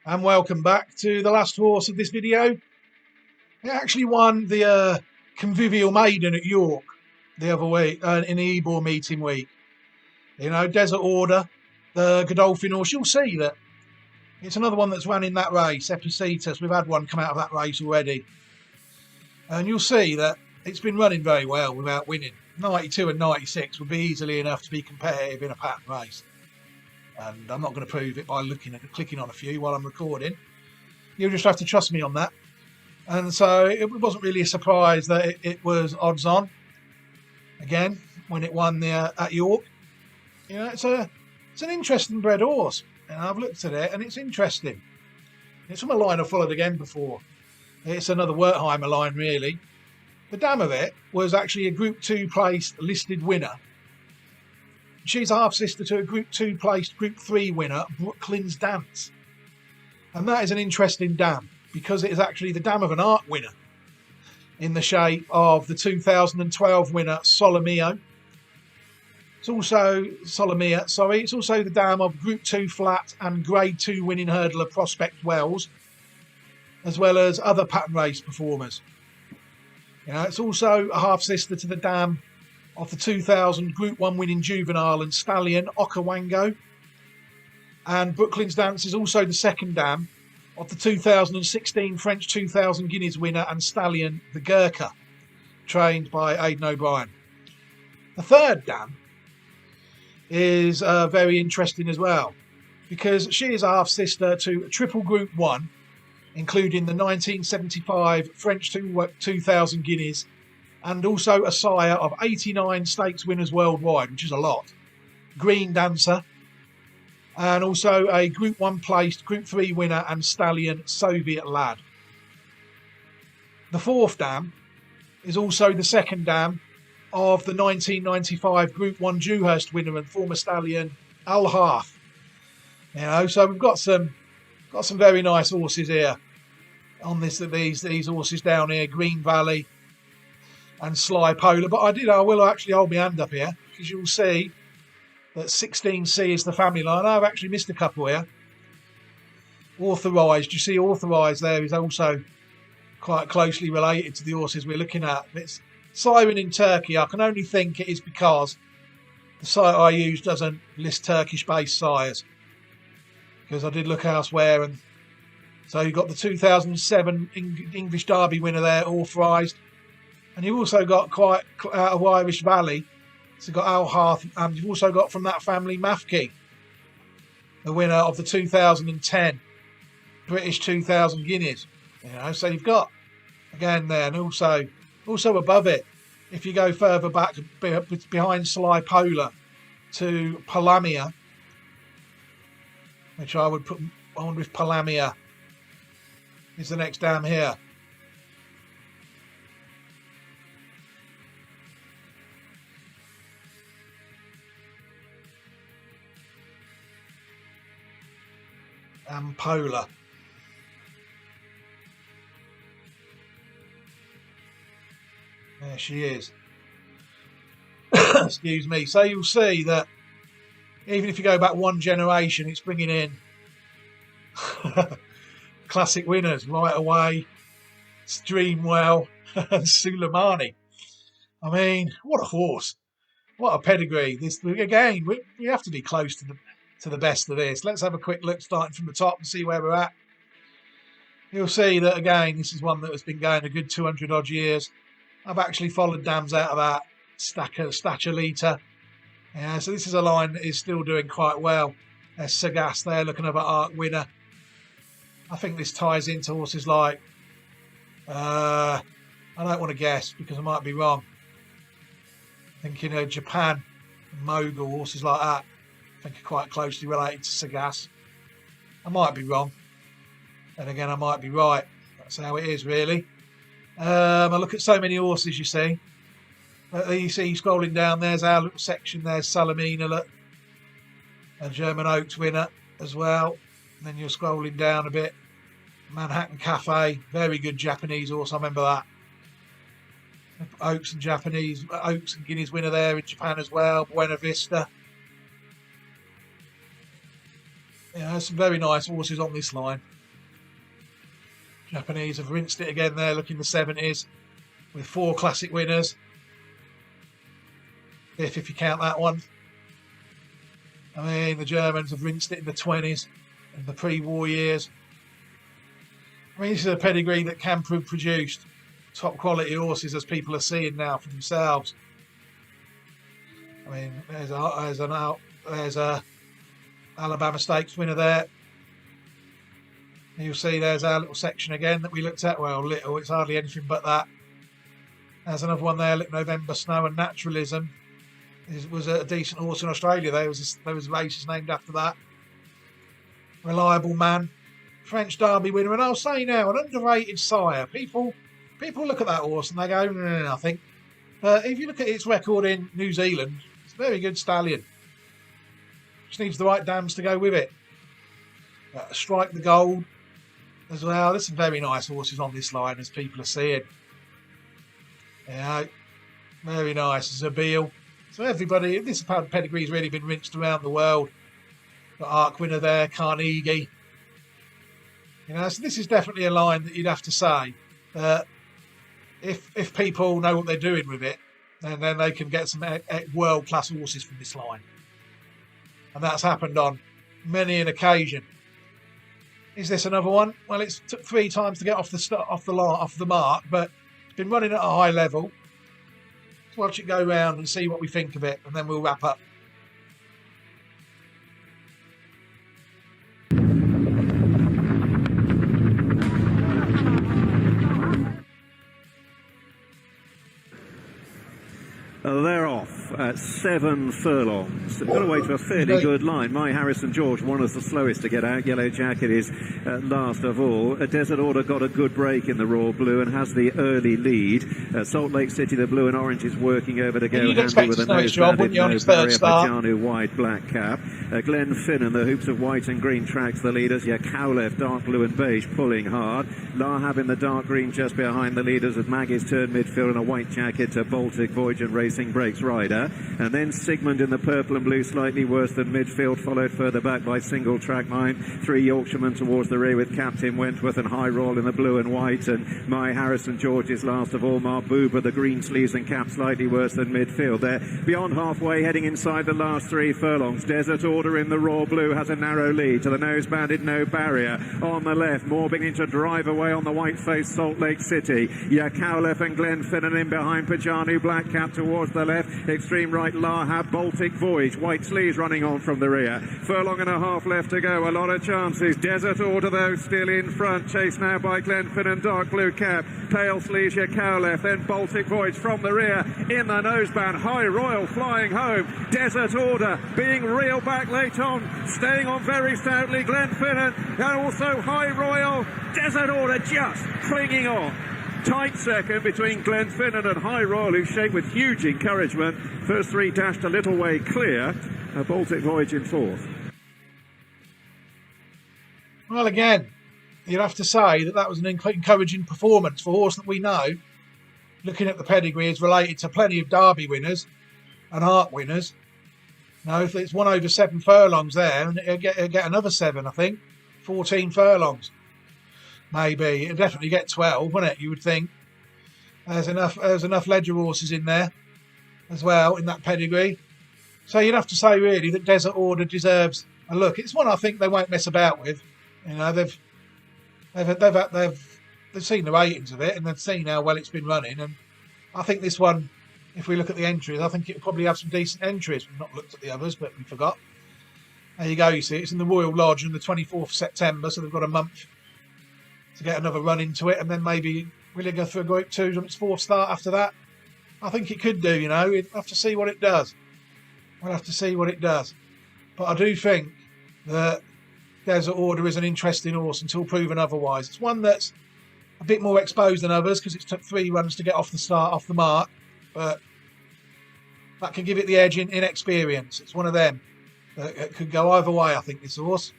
And welcome back to the last horse of this video. It actually won the Convivial Maiden at York the other week in the Ebor meeting week. You know, Desert Order, the Godolphin horse. You'll see that it's another one that's run in that race, Epictetus. We've had one come out of that race already. And you'll see that it's been running very well without winning. 92 and 96 would be easily enough to be competitive in a pattern race. And I'm not going to prove it by clicking on a few while I'm recording. You'll just have to trust me on that. And so it wasn't really a surprise that it was odds on again when it won at York. You know, it's an interesting bred horse. And I've looked at it and it's interesting. It's from a line I've followed again before. It's another Wertheimer line, really. The dam of it was actually a Group 2 placed listed winner. She's a half-sister to a Group 2 placed Group 3 winner, Brooklyn's Dance. And that is an interesting dam because it is actually the dam of an art winner in the shape of the 2012 winner, Solomeo. It's also it's also the dam of Group 2 flat and Grade 2 winning hurdler Prospect Wells, as well as other pattern race performers. You know, it's also a half-sister to the dam of the 2000 Group 1 winning juvenile and stallion Okawango. And Brooklyn's Dance is also the second dam of the 2016 French 2000 Guineas winner and stallion the Gurkha, trained by Aidan O'Brien. The third dam is very interesting as well because she is a half-sister to a triple Group 1, including the 1975 French 2000 Guineas and also a sire of 89 stakes winners worldwide, which is a lot. Green Dancer, and also a Group 1 placed Group 3 winner and stallion Soviet Lad. The fourth dam is also the second dam of the 1995 Group 1 Dewhurst winner and former stallion Al Harth. You know, so we've got some very nice horses here on these horses down here, Green Valley and Sly Polar. But I will actually hold my hand up here because you'll see that 16C is the family line. I've actually missed a couple here. Authorised, you see Authorised there is also quite closely related to the horses we're looking at. It's Siren in Turkey. I can only think it is because the site I use doesn't list Turkish-based sires, because I did look elsewhere. And so you've got the 2007 English Derby winner there, Authorised. And you've also got quite out of Irish Valley. So you've got Al Harth, and you've also got from that family Mafki, the winner of the 2010 British 2000 Guineas. You know, so you've got again there, and also above it, if you go further back behind Sly Polar to Palamia, which I would put on with Palamia, is the next dam here. And Polar. There she is. Excuse me. So you'll see that even if you go back one generation, it's bringing in classic winners right away. Streamwell and Suleimani. I mean, what a horse. What a pedigree. This again, we have to be close to the best of this. Let's have a quick look starting from the top and see where we're at. You'll see that again, this is one that has been going a good 200 odd years. I've actually followed dams out of that stature litre. Yeah, so this is a line that is still doing quite well. There's Sagas there looking over Arc winner. I think this ties into horses like I don't want to guess because I might be wrong. Thinking of Japan, Mogul, horses like that. I think are quite closely related to Sagas. I might be wrong. And again, I might be right. That's how it is, really. I look at so many horses, you see. You see scrolling down, there's our little section. There's Salamina, look. A German Oaks winner as well. And then you're scrolling down a bit. Manhattan Cafe, very good Japanese horse, I remember that. Oaks and Guineas winner there in Japan as well. Buena Vista. There's some very nice horses on this line. Japanese have rinsed it again there, looking the 70s, with 4 classic winners. If you count that one. I mean, the Germans have rinsed it in the 20s, in the pre-war years. I mean, this is a pedigree that can produce top quality horses, as people are seeing now for themselves. I mean, there's a Alabama Stakes winner there. You'll see there's our little section again that we looked at. Well, little, it's hardly anything but that. There's another one there, November Snow and Naturalism. It was a decent horse in Australia. There was races named after that. Reliable Man. French Derby winner. And I'll say now, an underrated sire. People look at that horse and they go, nothing. But if you look at its record in New Zealand, it's a very good stallion. Just needs the right dams to go with it. Strike the Gold as well. There's some very nice horses on this line, as people are seeing. Yeah, very nice. Zabeel. So everybody, this pedigree's really been rinsed around the world. Got Arc winner there, Carnegie. You know, so this is definitely a line that you'd have to say that if people know what they're doing with it, then they can get some world-class horses from this line. And that's happened on many an occasion. Is this another one? Well, it's took 3 times to get off the mark, but it's been running at a high level. Let's watch it go round and see what we think of it, and then we'll wrap up. They're off at 7 furlongs. Got away to a fairly good line. My Harrison George, one of the slowest to get out. Yellow Jacket is last of all. Desert Order got a good break in the Royal Blue and has the early lead. Salt Lake City, the blue and orange, is working over to go handy with a nose banded nose barrier. Pajanu white, black cap. Glenn Finnan, the hoops of white and green, tracks the leaders. Cowlef, dark blue and beige, pulling hard. Lahab in the dark green just behind the leaders as Maggie's turned midfield in a white jacket to Baltic Voyage and Racing Breaks Rider. And then Sigmund in the purple and blue, slightly worse than midfield, followed further back by Single Track Mine. 3 Yorkshiremen towards the rear with Captain Wentworth and High Roll in the blue and white. And My Harrison George is last of all. Marbuba, the green sleeves and cap, slightly worse than midfield. They're beyond halfway, heading inside the last 3 furlongs. Desert Order in the Royal Blue has a narrow lead to the nose banded, no barrier. On the left, more beginning to drive away on the white-faced Salt Lake City. Cowlef and Glenn Finnan in behind. Pajanu, black cap towards the left. Extreme right, Lahab, Baltic Voyage. White sleeves running on from the rear. Furlong and a half left to go. A lot of chances. Desert Order, though, still in front. Chased now by Glenn Finnan, dark blue cap. Pale sleeves, Cowlef. Then Baltic Voyage from the rear. In the noseband, High Royal flying home. Desert Order being reeled back late on. Staying on very stoutly, Glenn Finnan. And also High Royal. Desert Order just clinging on. Tight second between Glenn Finnan and High Royal, who's shaped with huge encouragement. First 3 dashed a little way clear. A Baltic Voyage in 4th. Well, again, you'd have to say that was an encouraging performance for a horse that we know, looking at the pedigree, is related to plenty of Derby winners and Arc winners. Now, if it's 1 over 7 furlongs there, and it'll get another 7, I think. 14 furlongs. Maybe. It'll definitely get 12, wouldn't it? You would think. There's enough Ledger horses in there as well, in that pedigree. So you'd have to say, really, that Desert Order deserves a look. It's one I think they won't mess about with. You know, they've seen the ratings of it, and they've seen how well it's been running. And I think this one, if we look at the entries, I think it'll probably have some decent entries. We've not looked at the others, but we forgot. There you go, you see. It's in the Royal Lodge on the 24th of September, so they've got a month to get another run into it, and then maybe will it go through a Group 2 on its 4th start after that? I think it could do, you know. We'll have to see what it does. We'll have to see what it does. But I do think that Desert Order is an interesting horse until proven otherwise. It's one that's a bit more exposed than others because it's took 3 runs to get off the mark, but that can give it the edge in experience. It's one of them that could go either way, I think, this horse.